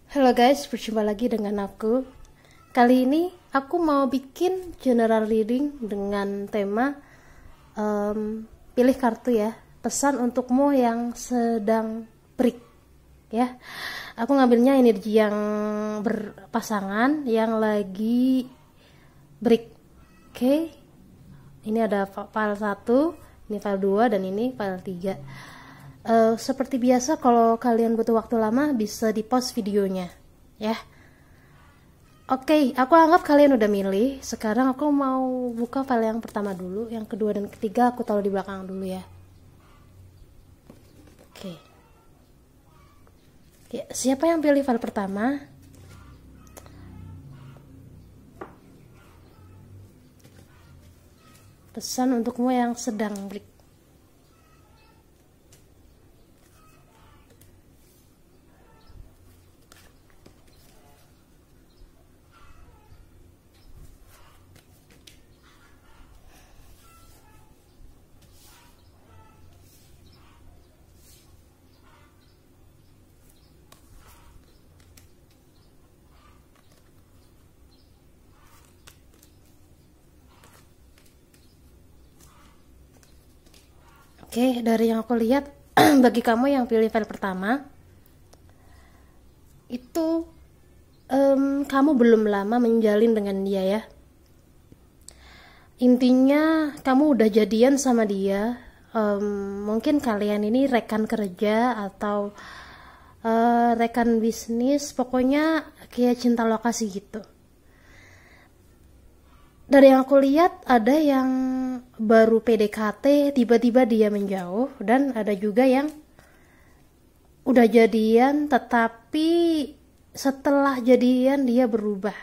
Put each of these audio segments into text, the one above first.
Halo guys, berjumpa lagi dengan aku. Kali ini aku mau bikin general reading dengan tema pilih kartu ya. Pesan untukmu yang sedang break ya. Aku ngambilnya energi yang berpasangan yang lagi break. Oke. Ini ada file 1, ini file 2 dan ini file 3. Seperti biasa kalau kalian butuh waktu lama bisa di pause videonya ya. Oke, aku anggap kalian udah milih. Sekarang aku mau buka file yang pertama dulu, yang kedua dan ketiga aku taruh di belakang dulu ya. Oke ya, siapa yang pilih file pertama? Pesan untukmu yang sedang break. Oke, dari yang aku lihat bagi kamu yang pilih file pertama itu kamu belum lama menjalin dengan dia ya. Intinya kamu udah jadian sama dia. Mungkin kalian ini rekan kerja atau rekan bisnis, pokoknya kayak cinta lokasi gitu. Dari yang aku lihat ada yang baru PDKT tiba-tiba dia menjauh, dan ada juga yang udah jadian tetapi setelah jadian dia berubah.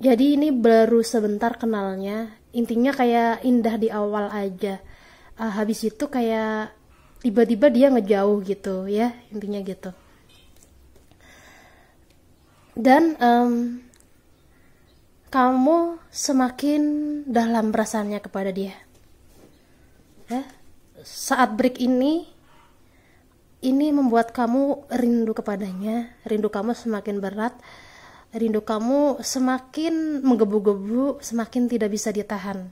Jadi ini baru sebentar kenalnya, intinya kayak indah di awal aja, habis itu kayak tiba-tiba dia ngejauh gitu ya, intinya gitu. Dan kamu semakin dalam perasaannya kepada dia ya. Saat break ini membuat kamu rindu kepadanya, rindu kamu semakin berat, rindu kamu semakin menggebu-gebu, semakin tidak bisa ditahan.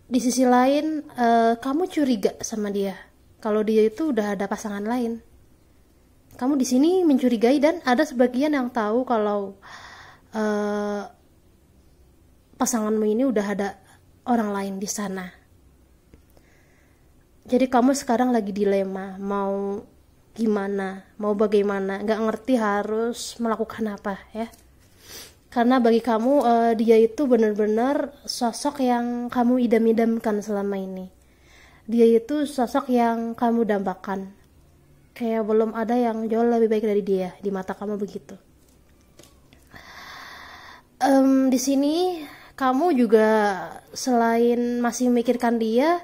Di sisi lain kamu curiga sama dia kalau dia itu udah ada pasangan lain. Kamu di sini mencurigai, dan ada sebagian yang tahu kalau pasanganmu ini udah ada orang lain di sana. Jadi kamu sekarang lagi dilema, mau gimana, mau bagaimana, nggak ngerti harus melakukan apa ya. Karena bagi kamu dia itu benar-benar sosok yang kamu idam-idamkan selama ini. Dia itu sosok yang kamu dambakan. Kayak belum ada yang jauh lebih baik dari dia di mata kamu begitu. Di sini kamu juga selain masih memikirkan dia,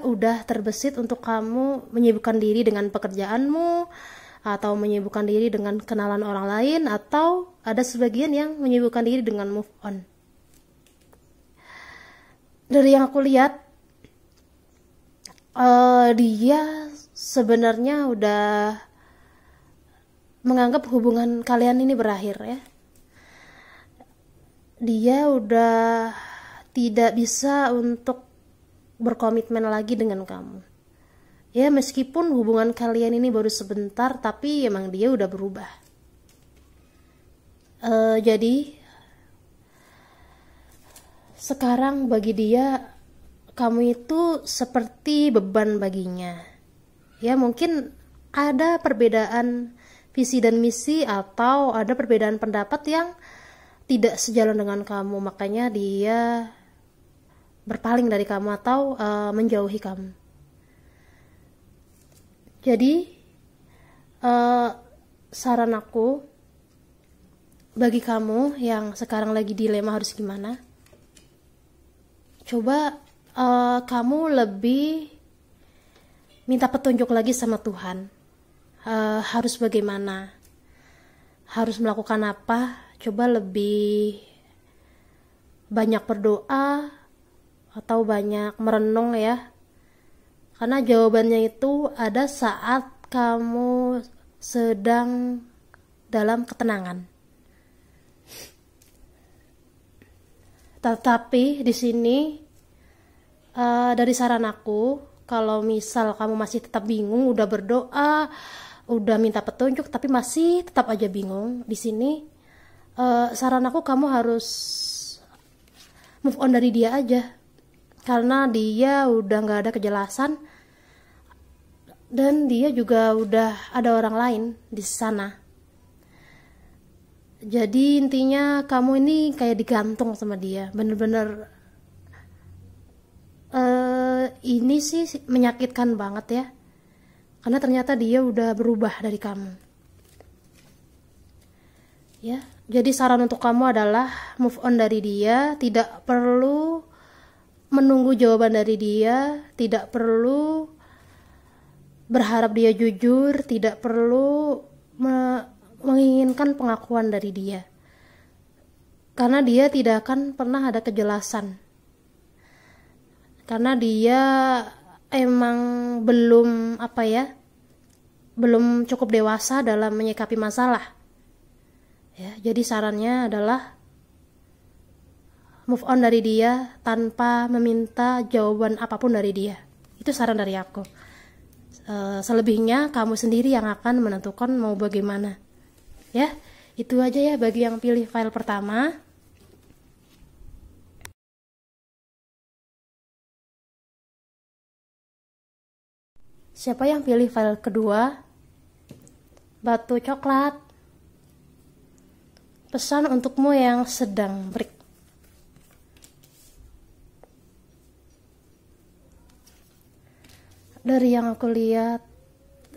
udah terbesit untuk kamu menyibukkan diri dengan pekerjaanmu, atau menyibukkan diri dengan kenalan orang lain, atau ada sebagian yang menyibukkan diri dengan move on. Dari yang aku lihat dia sebenarnya udah menganggap hubungan kalian ini berakhir ya. Dia udah tidak bisa untuk berkomitmen lagi dengan kamu ya, meskipun hubungan kalian ini baru sebentar, tapi emang dia udah berubah. Jadi sekarang bagi dia kamu itu seperti beban baginya ya. Mungkin ada perbedaan visi dan misi, atau ada perbedaan pendapat yang tidak sejalan dengan kamu, makanya dia berpaling dari kamu atau menjauhi kamu. Jadi saran aku bagi kamu yang sekarang lagi dilema harus gimana, coba kamu lebih minta petunjuk lagi sama Tuhan. Harus bagaimana, harus melakukan apa. Coba lebih banyak berdoa atau banyak merenung ya. Karena jawabannya itu ada saat kamu sedang dalam ketenangan. Tetapi di sini dari saran aku, kalau misal kamu masih tetap bingung, udah berdoa, udah minta petunjuk tapi masih tetap aja bingung, di sini saran aku kamu harus move on dari dia aja, karena dia udah nggak ada kejelasan dan dia juga udah ada orang lain di sana. Jadi intinya kamu ini kayak digantung sama dia, bener-bener ini sih menyakitkan banget ya, karena ternyata dia udah berubah dari kamu ya. Jadi saran untuk kamu adalah move on dari dia, tidak perlu menunggu jawaban dari dia, tidak perlu berharap dia jujur, tidak perlu menginginkan pengakuan dari dia, karena dia tidak akan pernah ada kejelasan, karena dia emang belum belum cukup dewasa dalam menyikapi masalah ya. Jadi sarannya adalah move on dari dia tanpa meminta jawaban apapun dari dia. Itu saran dari aku. Selebihnya kamu sendiri yang akan menentukan mau bagaimana ya. Itu aja ya bagi yang pilih file pertama. Siapa yang pilih file kedua? Batu coklat. Pesan untukmu yang sedang break. Dari yang aku lihat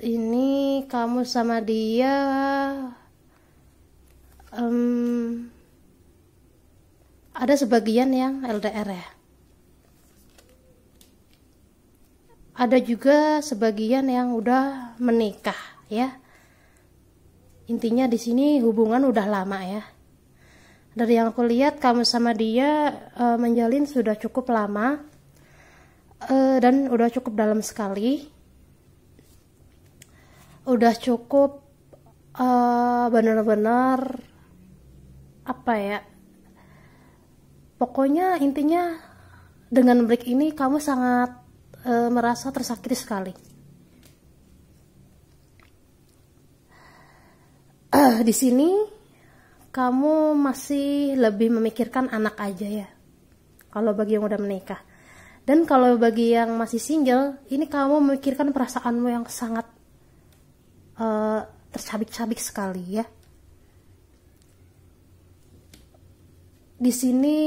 ini kamu sama dia ada sebagian yang LDR ya. Ada juga sebagian yang udah menikah ya. Intinya di sini hubungan udah lama ya. Dari yang aku lihat kamu sama dia menjalin sudah cukup lama dan udah cukup dalam sekali. Udah cukup benar-benar pokoknya intinya dengan break ini kamu sangat merasa tersakiti sekali. Di sini kamu masih lebih memikirkan anak aja ya, kalau bagi yang udah menikah. Dan kalau bagi yang masih single, ini kamu memikirkan perasaanmu yang sangat tercabik-cabik sekali ya. Di sini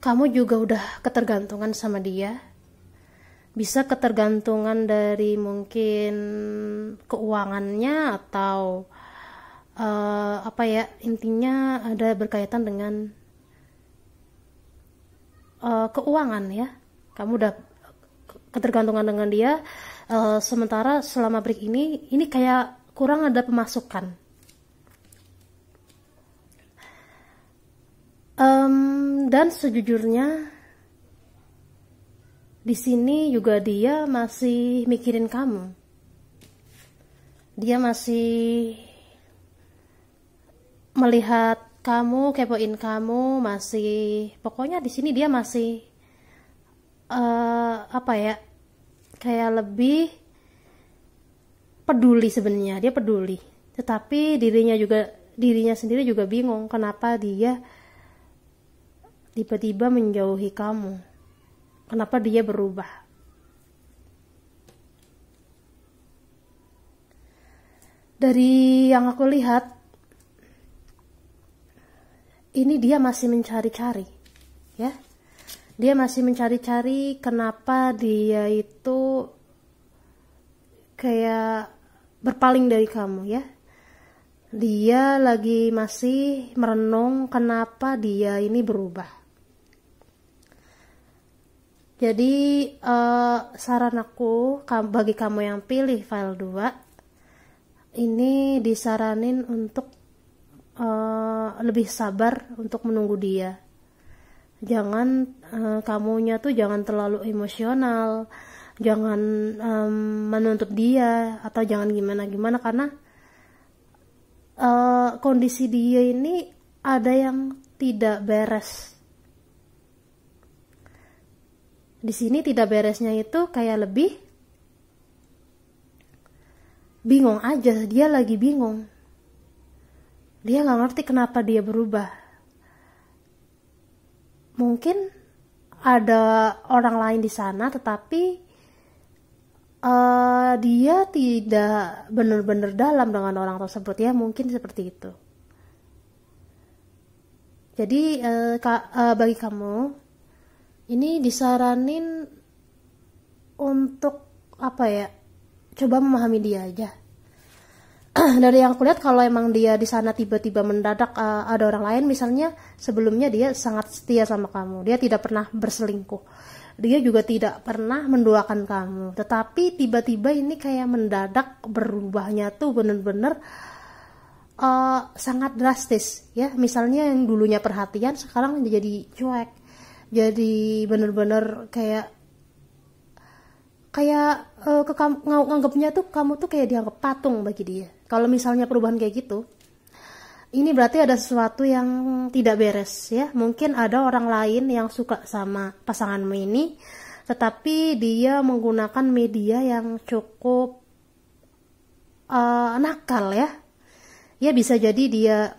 kamu juga udah ketergantungan sama dia. Bisa ketergantungan dari mungkin keuangannya atau intinya ada berkaitan dengan keuangan ya. Kamu udah ketergantungan dengan dia, sementara selama break ini kayak kurang ada pemasukan. Dan sejujurnya di sini juga dia masih mikirin kamu. Dia masih melihat kamu, kepoin kamu, pokoknya di sini dia masih kayak lebih peduli sebenarnya. Dia peduli, tetapi dirinya sendiri juga bingung kenapa dia tiba-tiba menjauhi kamu. Kenapa dia berubah? Dari yang aku lihat, ini dia masih mencari-cari, ya. Dia masih mencari-cari kenapa dia itu kayak berpaling dari kamu, ya. Dia lagi masih merenung kenapa dia ini berubah. Jadi saran aku bagi kamu yang pilih file 2, ini disaranin untuk lebih sabar untuk menunggu dia Jangan kamunya tuh jangan terlalu emosional, jangan menuntut dia atau jangan gimana-gimana, karena kondisi dia ini ada yang tidak beres. Di sini tidak beresnya itu kayak lebih bingung aja, dia lagi bingung. Dia nggak ngerti kenapa dia berubah. Mungkin ada orang lain di sana, tetapi dia tidak benar-benar dalam dengan orang tersebut ya, mungkin seperti itu. Jadi bagi kamu ini disaranin untuk apa ya? Coba memahami dia aja. Dari yang aku lihat, kalau emang dia di sana tiba-tiba mendadak ada orang lain, misalnya sebelumnya dia sangat setia sama kamu, dia tidak pernah berselingkuh, dia juga tidak pernah menduakan kamu, tetapi tiba-tiba ini kayak mendadak berubahnya tuh bener-bener sangat drastis ya. Misalnya yang dulunya perhatian sekarang jadi cuek, jadi bener-bener kayak nganggapnya tuh kamu tuh kayak dianggap patung bagi dia. Kalau misalnya perubahan kayak gitu, ini berarti ada sesuatu yang tidak beres ya. Mungkin ada orang lain yang suka sama pasanganmu ini, tetapi dia menggunakan media yang cukup nakal ya. Ya bisa jadi dia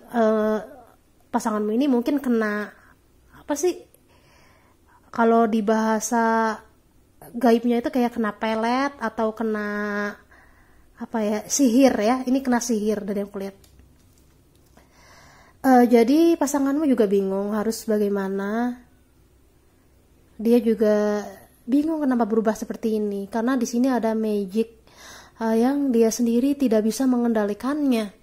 pasanganmu ini mungkin kena apa sih? Kalau di bahasa gaibnya itu kayak kena pelet atau kena apa ya, sihir ya. Ini kena sihir dari yang kulihat. Jadi pasanganmu juga bingung harus bagaimana. Dia juga bingung kenapa berubah seperti ini, karena di sini ada magic yang dia sendiri tidak bisa mengendalikannya.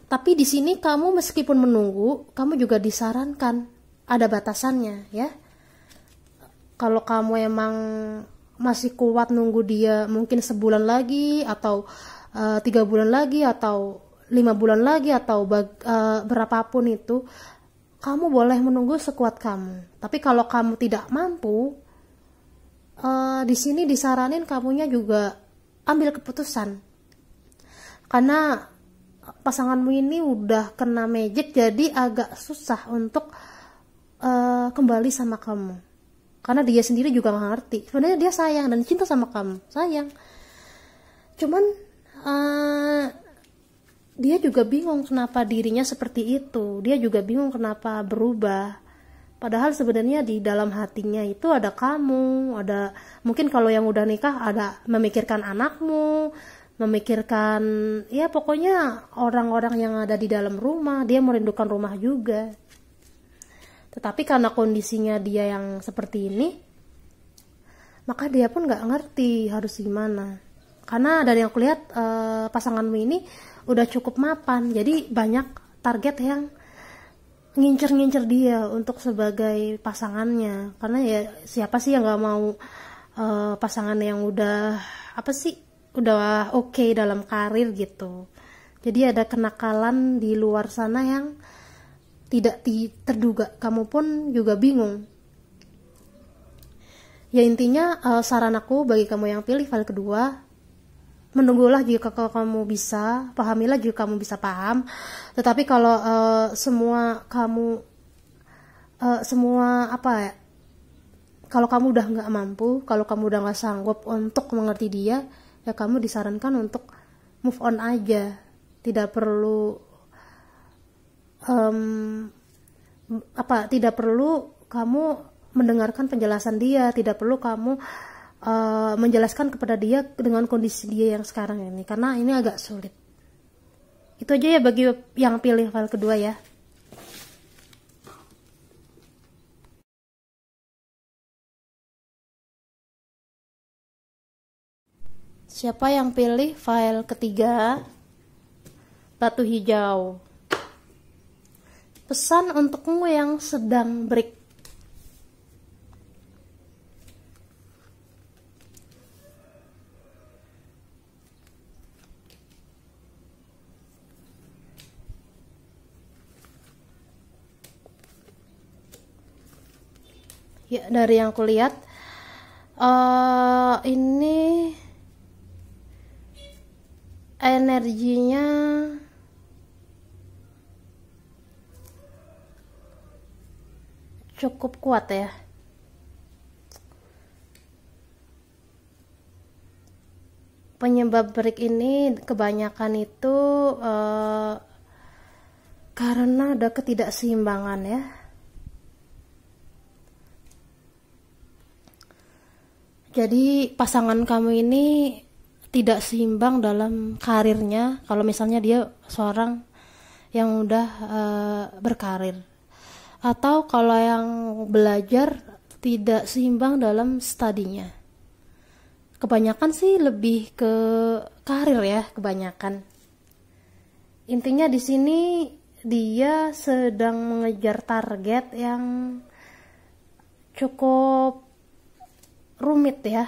Tapi di sini kamu meskipun menunggu, kamu juga disarankan ada batasannya ya. Kalau kamu emang masih kuat nunggu dia mungkin sebulan lagi atau 3 bulan lagi atau 5 bulan lagi atau berapapun itu, kamu boleh menunggu sekuat kamu. Tapi kalau kamu tidak mampu, di sini disaranin kamunya juga ambil keputusan. Karena pasanganmu ini udah kena magic, jadi agak susah untuk kembali sama kamu. Karena dia sendiri juga gak ngerti. Sebenarnya dia sayang dan cinta sama kamu, sayang. Cuman dia juga bingung kenapa dirinya seperti itu. Dia juga bingung kenapa berubah. Padahal sebenarnya di dalam hatinya itu ada kamu, ada mungkin kalau yang udah nikah ada memikirkan anakmu, memikirkan ya pokoknya orang-orang yang ada di dalam rumah. Dia merindukan rumah juga. Tetapi karena kondisinya dia yang seperti ini, maka dia pun gak ngerti harus gimana. Karena dari yang aku lihat pasanganmu ini udah cukup mapan, jadi banyak target yang ngincer-ngincer dia untuk sebagai pasangannya. Karena ya siapa sih yang gak mau pasangan yang udah udah oke dalam karir gitu. Jadi ada kenakalan di luar sana yang tidak terduga, kamu pun juga bingung. Ya intinya saran aku bagi kamu yang pilih file kedua, menunggulah jika kamu bisa, pahamilah jika kamu bisa paham. Tetapi kalau kalau kamu udah nggak mampu, kalau kamu udah nggak sanggup untuk mengerti dia, ya kamu disarankan untuk move on aja. Tidak perlu tidak perlu kamu mendengarkan penjelasan dia, tidak perlu kamu menjelaskan kepada dia dengan kondisi dia yang sekarang ini, karena ini agak sulit. Itu aja ya bagi yang pilih file kedua ya. Siapa yang pilih file ketiga, batu hijau? Pesan untukmu yang sedang break. Ya, dari yang kulihat ini energinya cukup kuat ya. Penyebab break ini kebanyakan itu karena ada ketidakseimbangan ya. Jadi pasangan kamu ini tidak seimbang dalam karirnya. Kalau misalnya dia seorang yang udah berkarir, atau kalau yang belajar tidak seimbang dalam studinya. Kebanyakan sih lebih ke karir ya, kebanyakan. Intinya di sini dia sedang mengejar target yang cukup rumit ya.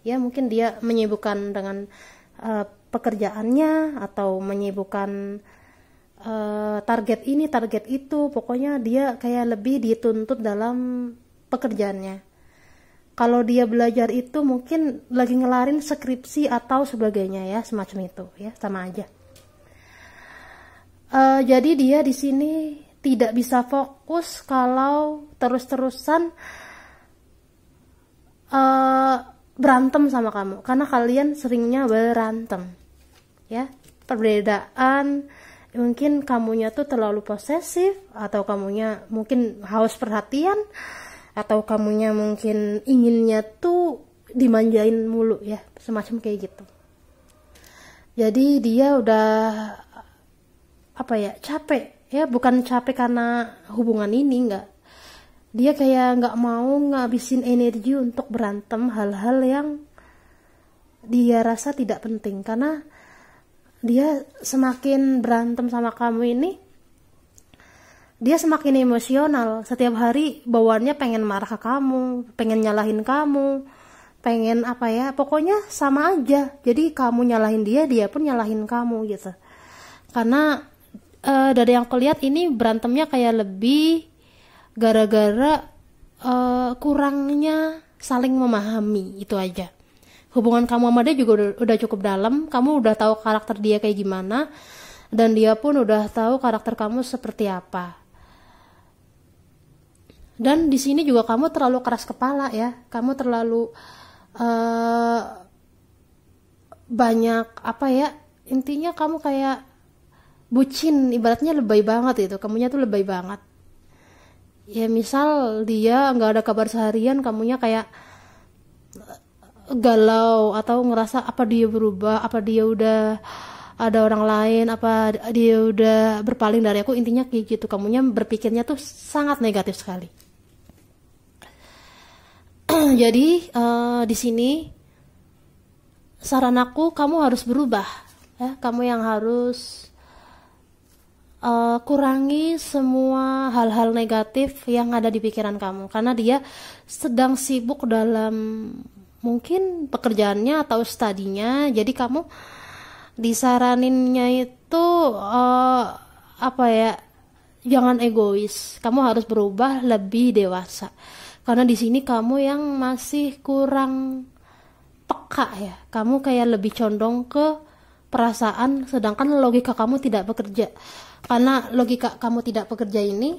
Ya mungkin dia menyibukkan dengan pekerjaannya, atau menyibukkan target ini target itu. Pokoknya dia kayak lebih dituntut dalam pekerjaannya. Kalau dia belajar itu mungkin lagi ngelarin skripsi atau sebagainya ya, semacam itu ya, sama aja. Jadi dia di sini tidak bisa fokus kalau terus-terusan berantem sama kamu, karena kalian seringnya berantem ya. Perbedaan mungkin kamunya tuh terlalu posesif, atau kamunya mungkin haus perhatian, atau kamunya mungkin inginnya tuh dimanjain mulu ya, semacam kayak gitu. Jadi dia udah capek ya, bukan capek karena hubungan ini, enggak. Dia kayak nggak mau ngabisin energi untuk berantem hal-hal yang dia rasa tidak penting, karena dia semakin berantem sama kamu ini, dia semakin emosional. Setiap hari bawaannya pengen marah ke kamu, pengen nyalahin kamu, pengen pokoknya sama aja. Jadi kamu nyalahin dia, dia pun nyalahin kamu gitu. Karena dari yang kulihat ini berantemnya kayak lebih gara-gara kurangnya saling memahami, itu aja. Hubungan kamu sama dia juga udah cukup dalam, kamu udah tahu karakter dia kayak gimana, dan dia pun udah tahu karakter kamu seperti apa. Dan di sini juga kamu terlalu keras kepala ya, kamu terlalu banyak intinya kamu kayak bucin, ibaratnya lebay banget itu, kamunya tuh lebay banget. Ya misal dia nggak ada kabar seharian, kamunya kayak galau, atau ngerasa apa dia berubah, apa dia udah ada orang lain, apa dia udah berpaling dari aku. Intinya kayak gitu, kamunya berpikirnya tuh sangat negatif sekali. Jadi di sini saran aku, kamu harus berubah ya, kamu yang harus kurangi semua hal-hal negatif yang ada di pikiran kamu, karena dia sedang sibuk dalam mungkin pekerjaannya atau studinya. Jadi kamu disaraninnya itu jangan egois, kamu harus berubah lebih dewasa, karena di sini kamu yang masih kurang peka ya, kamu kayak lebih condong ke perasaan, sedangkan logika kamu tidak bekerja. Karena logika kamu tidak bekerja ini,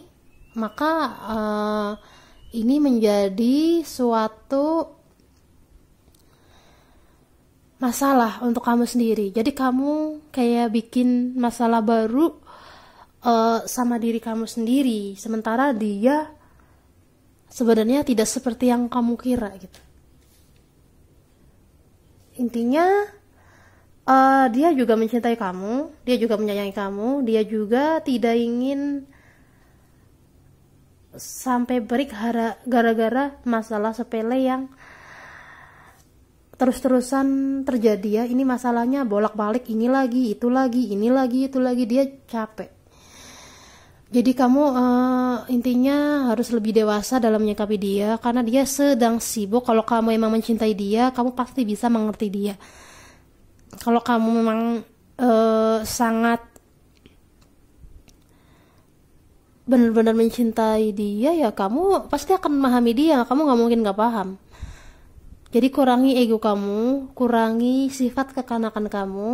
maka ini menjadi suatu masalah untuk kamu sendiri. Jadi kamu kayak bikin masalah baru sama diri kamu sendiri, sementara dia sebenarnya tidak seperti yang kamu kira gitu. Intinya dia juga mencintai kamu, dia juga menyayangi kamu, dia juga tidak ingin sampai break gara-gara masalah sepele yang terus-terusan terjadi ya. Ini masalahnya bolak-balik, ini lagi, itu lagi, ini lagi, itu lagi, dia capek. Jadi kamu intinya harus lebih dewasa dalam menyikapi dia, karena dia sedang sibuk. Kalau kamu emang mencintai dia, kamu pasti bisa mengerti dia. Kalau kamu memang sangat benar-benar mencintai dia, ya kamu pasti akan memahami dia, kamu nggak mungkin nggak paham. Jadi kurangi ego kamu, kurangi sifat kekanakan kamu,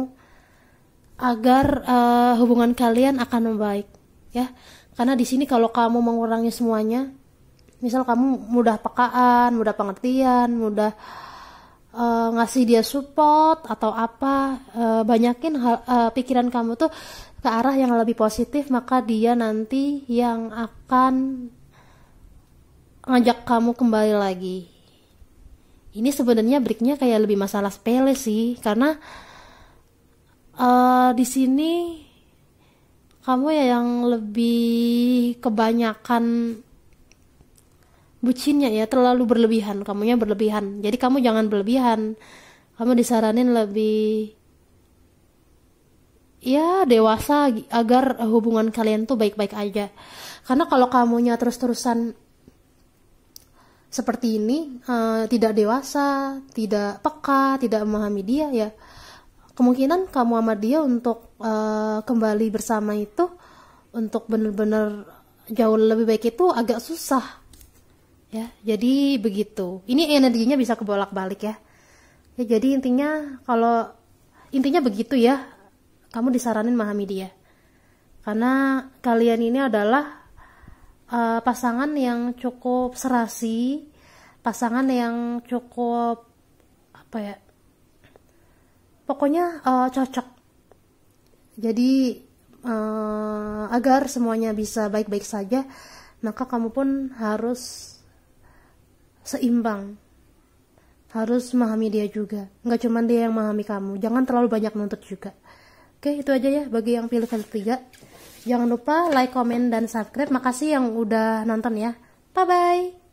agar hubungan kalian akan membaik, ya. Karena di sini kalau kamu mengurangi semuanya, misal kamu mudah pekaan, mudah pengertian, mudah ngasih dia support atau apa, banyakin pikiran kamu tuh ke arah yang lebih positif, maka dia nanti yang akan ngajak kamu kembali lagi. Ini sebenarnya breaknya kayak lebih masalah sepele sih, karena di sini kamu ya yang lebih kebanyakan bucinnya ya, terlalu berlebihan, kamunya berlebihan. Jadi kamu jangan berlebihan. Kamu disaranin lebih ya dewasa agar hubungan kalian tuh baik-baik aja. Karena kalau kamunya terus-terusan seperti ini, tidak dewasa, tidak peka, tidak memahami dia, ya kemungkinan kamu sama dia untuk kembali bersama itu, untuk benar-benar jauh lebih baik itu agak susah, ya. Jadi begitu. Ini energinya bisa kebolak-balik ya. Ya jadi intinya begitu ya. Kamu disaranin memahami dia, karena kalian ini adalah pasangan yang cukup serasi, pasangan yang cukup apa ya, pokoknya cocok. Jadi agar semuanya bisa baik-baik saja, maka kamu pun harus seimbang, harus memahami dia juga. Nggak cuma dia yang memahami kamu, jangan terlalu banyak nuntut juga. Oke, itu aja ya bagi yang pilih ketiga. Jangan lupa like, komen, dan subscribe. Makasih yang udah nonton ya. Bye-bye.